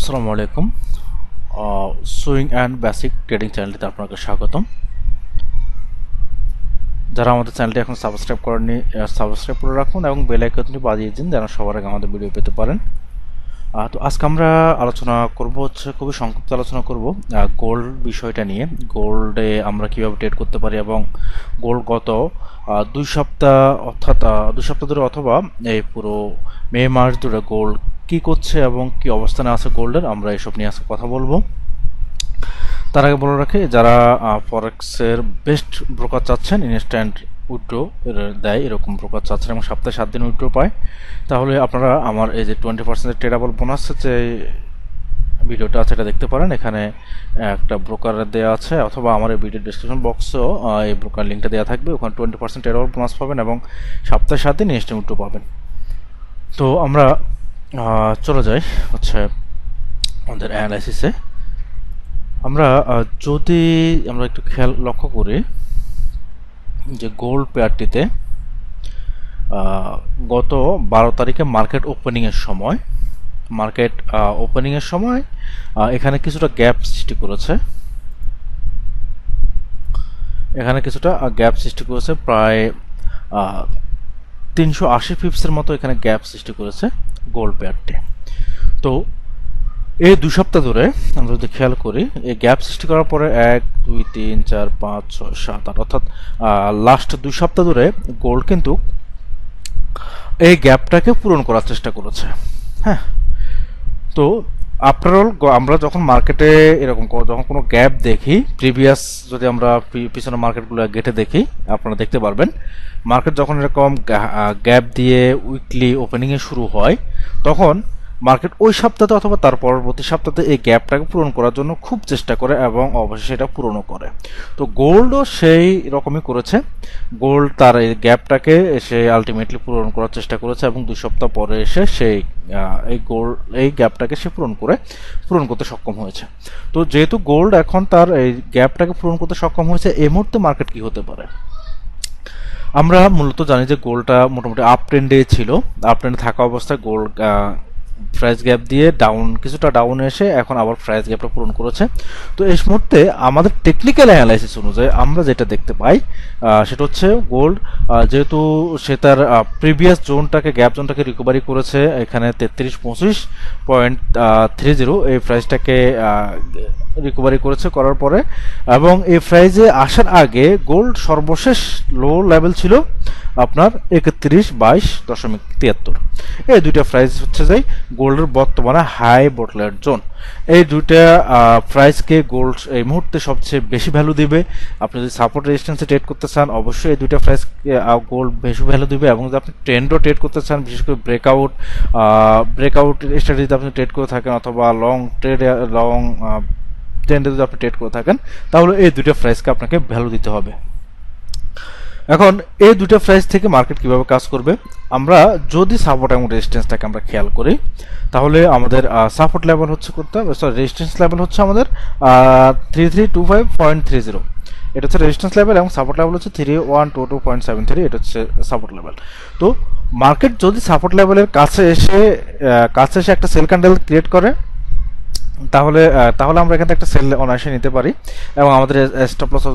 আসসালামু আলাইকুম। Swing and basic trading চ্যানেলটিতে আপনাকে স্বাগতম। যারা আমাদের চ্যানেলটি এখন সাবস্ক্রাইব করেননি, সাবস্ক্রাইব করে রাখুন এবং বেল আইকনটি বাজিয়ে দিন যেন সবার আগে আমাদের ভিডিও পেতে পারেন। তো আজকে আমরা আলোচনা করব খুবই সংক্ষিপ্ত আলোচনা করব গোল্ড বিষয়টা নিয়ে। গোল্ডে আমরা কিভাবে ট্রেড করতে পারি এবং গোল্ড গত 2 সপ্তাহ অর্থাৎ 2 সপ্তাহ ধরে অথবা এই পুরো মে মাস ধরে গোল্ড কি করছে এবং কি অবস্থানে আছে গোল্ডের, আমরা এসব নিয়ে আজকে কথা বলবো। তার আগে বলে রাখি, যারা ফরেক্সের বেস্ট ব্রোকার চাচ্ছেন, ইনস্ট্যান্ট উইথড্র দেয় এরকম ব্রোকার চাচ্ছেন এবং সপ্তাহে 7 দিন উইথড্র পায়, তাহলে আপনারা আমার এই যে 20% ট্রেডাবল বোনাস যে ভিডিওটা আছে এটা দেখতে পারেন। এখানে একটা ব্রোকার দেওয়া আছে, অথবা আমার এই ভিডিও ডিসক্রিপশন বক্সেও এই ব্রোকার লিঙ্কটা দেওয়া থাকবে। ওখানে 20% ট্রেডাবল বোনাস পাবেন এবং সপ্তাহে 7 দিন ইনস্ট্যান্ট উইথড্র পাবেন। তো আমরা চলে যাই আমাদের অ্যানালাইসিসে। যদি আমরা একটু লক্ষ্য করি যে গোল্ড পেয়ারটিতে গত 12 তারিখে মার্কেট ওপেনিংয়ের সময় এখানে কিছুটা গ্যাপ সৃষ্টি করেছে। প্রায় 380 পিপসের মতো এখানে গ্যাপ সৃষ্টি করেছে গোল্ড পেয়ারটি। তো এই 2 সপ্তাহ ধরে আমরা যদি খেয়াল করি, এই গ্যাপ সৃষ্টি করার পরে 1 2 3 4 5 6 7 8 অর্থাৎ লাস্ট 2 সপ্তাহ ধরে গোল্ড কিন্তু এই গ্যাপটাকে পূরণ করার চেষ্টা করেছে। হ্যাঁ, তো আমরা যখন মার্কেটে এরকম যখন কোনো গ্যাপ দেখি, প্রিভিয়াস যদি আমরা পিছনে মার্কেটগুলো ঘেটে দেখি, আপনারা দেখতে পারবেন মার্কেট যখন এরকম গ্যাপ দিয়ে উইকলি ওপেনিংয়ে শুরু হয়, তখন মার্কেট ওই সপ্তাহে অথবা তার পরবর্তী সপ্তাহে এই গ্যাপটাকে পূরণ করার জন্য খুব চেষ্টা করে এবং অবশ্যই এটা পূরণও করে। তো গোল্ডও সেই রকমই করেছে। গোল্ড তার এই গ্যাপটাকে সে আলটিমেটলি পূরণ করার চেষ্টা করেছে এবং 2 সপ্তাহ পরে এসে সেই এই গ্যাপটাকে সে পূরণ করতে সক্ষম হয়েছে। তো যেহেতু গোল্ড এখন তার এই গ্যাপটাকে পূরণ করতে সক্ষম হয়েছে, এই মুহূর্তে মার্কেট কি হতে পারে? আমরা মূলত জানি যে গোল্ডটা মোটামুটি আপ ট্রেন্ডে ছিল। আপ ট্রেন্ডে থাকা অবস্থায় গোল্ড প্রাইস গ্যাপ দিয়ে কিছুটা ডাউন এসে এখন আবার প্রাইস গ্যাপটা পূরণ করেছে। তো এই মুহূর্তে আমাদের টেকনিক্যাল অ্যানালাইসিস অনুযায়ী আমরা যেটা দেখতে পাই সেটা হচ্ছে গোল্ড যেহেতু সে তার প্রিভিয়াস গ্যাপ জোনটাকে রিকভারি করেছে এখানে 33.30 এই প্রাইসটাকে রিকভারি করার পরে, এবং এই প্রাইজে আসার আগে গোল্ড সর্বশেষ লো লেভেল ছিল আপনার 3122.73। এই দুইটা প্রাইস হচ্ছে যে গোল্ডের বর্তমানে হাই বটলের জোন। এই দুইটা প্রাইসকে গোল্ড এই মুহূর্তে সবচেয়ে বেশি ভ্যালু দিবে। আপনি যদি সাপোর্ট রেজিস্ট্যান্সে ট্রেড করতে চান, অবশ্যই এই দুইটা প্রাইসকে গোল্ড বেশি ভ্যালু দিবে। এবং যদি আপনি ট্রেন্ডও ট্রেড করতে চান, বিশেষ করে ব্রেকআউট স্ট্র্যাটেজিতে আপনি ট্রেড করে থাকেন, অথবা লং ট্রেন্ডে যদি আপনি ট্রেড করে থাকেন, তাহলে এই দুইটা প্রাইসকে আপনাকে ভ্যালু দিতে হবে। এখন এই দুটো প্রাইস থেকে মার্কেট কিভাবে কাজ করবে, আমরা যদি সাপোর্ট এবং রেজিস্ট্যান্সটাকে আমরা খেয়াল করি, তাহলে আমাদের সাপোর্ট লেভেল রেজিস্ট্যান্স লেভেল হচ্ছে আমাদের 3325.30। এটা হচ্ছে রেজিস্ট্যান্স লেভেল এবং সাপোর্ট লেভেল হচ্ছে 3122.73। এটা হচ্ছে সাপোর্ট লেভেল। তো মার্কেট যদি সাপোর্ট লেভেলের কাছে এসে একটা সেল ক্যান্ডেল ক্রিয়েট করে, তাহলে আমরা এখান থেকে একটা সেল অনায়াসে নিতে পারি এবং আমাদের স্টপ লস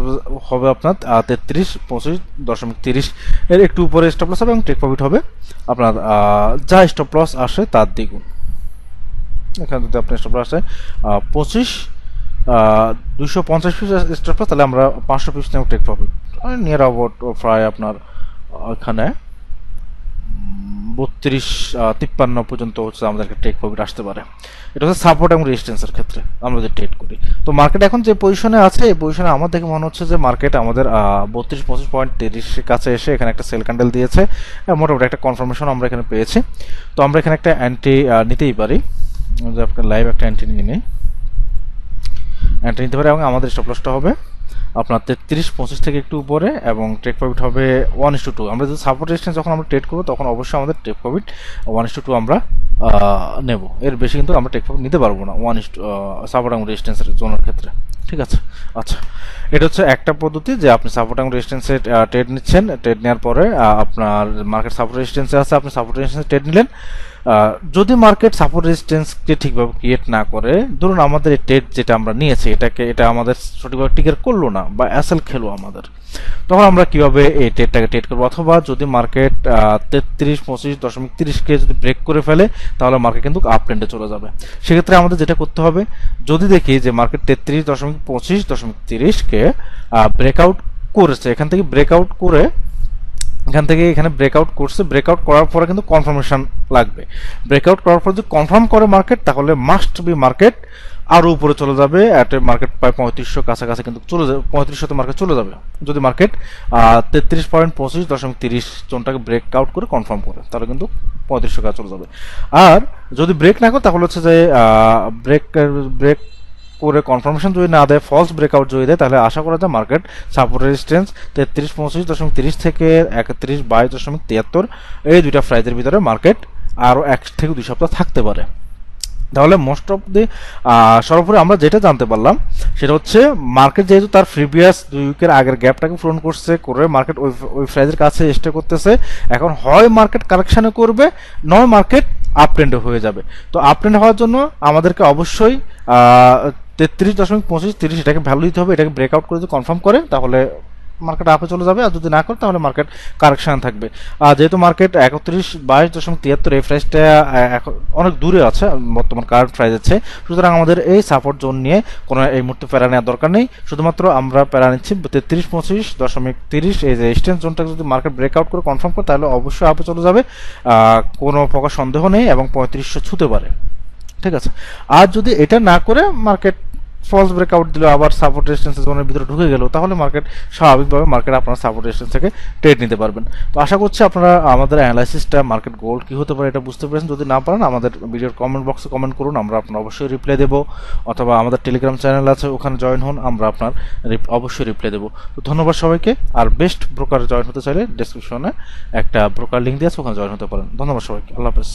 হবে আপনার 3325.30 এর একটু উপরে স্টপ লস হবে এবং টেক প্রফিট হবে আপনার যা স্টপ লস আসে তার দ্বিগুণ। এখানে যদি আপনার স্টপ লস আসে 250 পিস স্টপ লস, তাহলে আমরা 500 পিস নেব টেক প্রফিট নিয়ার অ্যাবাউট প্রায় আপনার এখানে 32-53 পর্যন্ত হচ্ছে আমাদের টেক প্রফিট আসতে পারে। এটা হচ্ছে সাপোর্ট এবং রেজিস্ট্যান্সের ক্ষেত্রে আমরা যদি ট্রেড করি। তো মার্কেট এখন যে পজিশনে আছে, এই পজিশনে আমার দেখে মনে হচ্ছে যে মার্কেট আমাদের 3225.30 কাছে এসে এখানে একটা সেল ক্যান্ডেল দিয়েছে, মোটামুটি একটা কনফার্মেশন আমরা এখানে পেয়েছি। তো আমরা এখানে একটা অ্যান্টি নিতেই পারি, আপনার লাইভ একটা অ্যান্টি নিতে পারি এবং আমাদের স্টপ লসটা হবে আপনার 33.25 থেকে একটু উপরে এবং টেক প্রফিট হবে 1:2। আমরা যদি সাপোর্ট রেজিস্ট্যান্স যখন আমরা ট্রেড করবো, তখন অবশ্যই আমাদের টেক প্রফিট 1:2 আমরা নেব। এর বেশি কিন্তু আমরা টেক প্রফিট নিতে পারবো না সাপোর্ট এবং রেজিস্ট্যান্সের জোনের ক্ষেত্রে। ঠিক আছে, আচ্ছা, এটা হচ্ছে একটা পদ্ধতি যে আপনি সাপোর্ট এবং রেজিস্ট্যান্সে ট্রেড নিচ্ছেন। ট্রেড নেওয়ার পরে আপনার মার্কেট সাপোর্ট রেজিস্ট্যান্সে আছে, আপনি সাপোর্ট রেজিস্ট্যান্সে ট্রেড নিলেন যদি মার্কেট সাপোর্ট রেজিস্ট্যান্সকে ঠিকভাবে ক্রিয়েট না করে, ধরুন আমাদের এই ট্রেড যেটা আমরা নিয়েছি এটা আমাদের সঠিকভাবে টিকার করলো না বা অ্যাসেল খেলো আমাদের, তখন আমরা কিভাবে এই ট্রেডটাকে ট্রেড করবো? অথবা যদি মার্কেট 33-25.30 কে যদি ব্রেক করে ফেলে, তাহলে মার্কেট কিন্তু আপ ট্রেন্ডে চলে যাবে। সেক্ষেত্রে আমাদের যেটা করতে হবে, যদি দেখি যে মার্কেট 33.25.30 কে ব্রেকআউট করেছে, এখান থেকে ব্রেকআউট করে এখানে ব্রেকআউট করছে, ব্রেকআউট করার পরে কিন্তু কনফার্মেশন লাগবে। ব্রেকআউট করার পর যদি কনফার্ম করে মার্কেট, তাহলে মাস্ট বি মার্কেট আরও উপরে চলে যাবে। অ্যাট মার্কেট প্রায় 3500 কাছাকাছি কিন্তু চলে যাবে, 3500 মার্কেট চলে যাবে যদি মার্কেট 33.25.30 জোনটাকে ব্রেকআউট করে কনফার্ম করে, তাহলে কিন্তু 3500 কাছে চলে যাবে। আর যদি ব্রেক না করে, তাহলে হচ্ছে যে ব্রেক করে কনফার্মেশন যদি না দেয়, ফলস ব্রেকআউট যদি দেয়, তাহলে আশা করা যায় মার্কেট সাপোর্ট রেজিস্ট্যান্স 33.25.30 থেকে 31.22.73 এই দুইটা প্রাইজের ভিতরে মার্কেট আরও 1 থেকে 2 সপ্তাহ থাকতে পারে। তাহলে মোস্ট অফ দি সর্বোপরি আমরা যেটা জানতে পারলাম সেটা হচ্ছে, মার্কেট যেহেতু তার প্রিভিয়াস 2 উইকের আগের গ্যাপটাকে পূরণ করে মার্কেট ওই প্রাইজের কাছে স্টে করতেছে। এখন হয় মার্কেট কারেকশানে করবে, নয় মার্কেট আপ ট্রেন্ডে হয়ে যাবে। তো আপ ট্রেন্ড হওয়ার জন্য আমাদেরকে অবশ্যই 33.25-30 এটাকে ভ্যালু দিতে হবে। এটাকে ব্রেকআউট করে যদি কনফার্ম করে, তাহলে মার্কেট আপে চলে যাবে। আর যদি না করে, তাহলে মার্কেট কারেকশন থাকবে। যেহেতু মার্কেট 31.22.73 এই প্রাইসটা অনেক দূরে আছে বর্তমান কারেন্ট প্রাইসের চেয়ে, সুতরাং আমাদের এই সাপোর্ট জোন নিয়ে কোনো এই মুহূর্তে প্যারা নেওয়ার দরকার নেই। শুধুমাত্র আমরা প্যারা নিচ্ছি 33.25.30 এই যে রেজিস্ট্যান্স জোনটাকে যদি মার্কেট ব্রেকআউট করে কনফার্ম করে, তাহলে অবশ্যই আপে চলে যাবে, কোনো প্রকার সন্দেহ নেই, এবং 3500 ছুতে পারে। ঠিক আছে। আর যদি এটা না করে মার্কেট ফলস ব্রেকআউট দিল, আবার সাপোর্ট রেজিস্ট্যান্স জোনের ভিতরে ঢুকে গেল, তাহলে মার্কেট স্বাভাবিকভাবে মার্কেট আপনারা সাপোর্ট রেজিস্ট্যান্স থেকে ট্রেড নিতে পারবেন। তো আশা করছি আপনারা আমাদের অ্যানালাইসিসটা মার্কেট গোল কি হতে পারে এটা বুঝতে পেরেছেন। যদি না পারেন, আমাদের ভিডিওর কমেন্ট বক্সে কমেন্ট করুন, আমরা আপনার অবশ্যই রিপ্লাই দেবো। অথবা আমাদের টেলিগ্রাম চ্যানেল আছে, ওখানে জয়েন হন, আমরা আপনার অবশ্যই রিপ্লাই দেবো। তো ধন্যবাদ সবাইকে। আর বেস্ট ব্রোকার জয়েন হতে চাইলে ডেসক্রিপশনে একটা ব্রোকার লিঙ্ক দিয়ে আছে, ওখানে জয়েন হতে পারেন। ধন্যবাদ সবাইকে। আল্লাহ হাফেজ।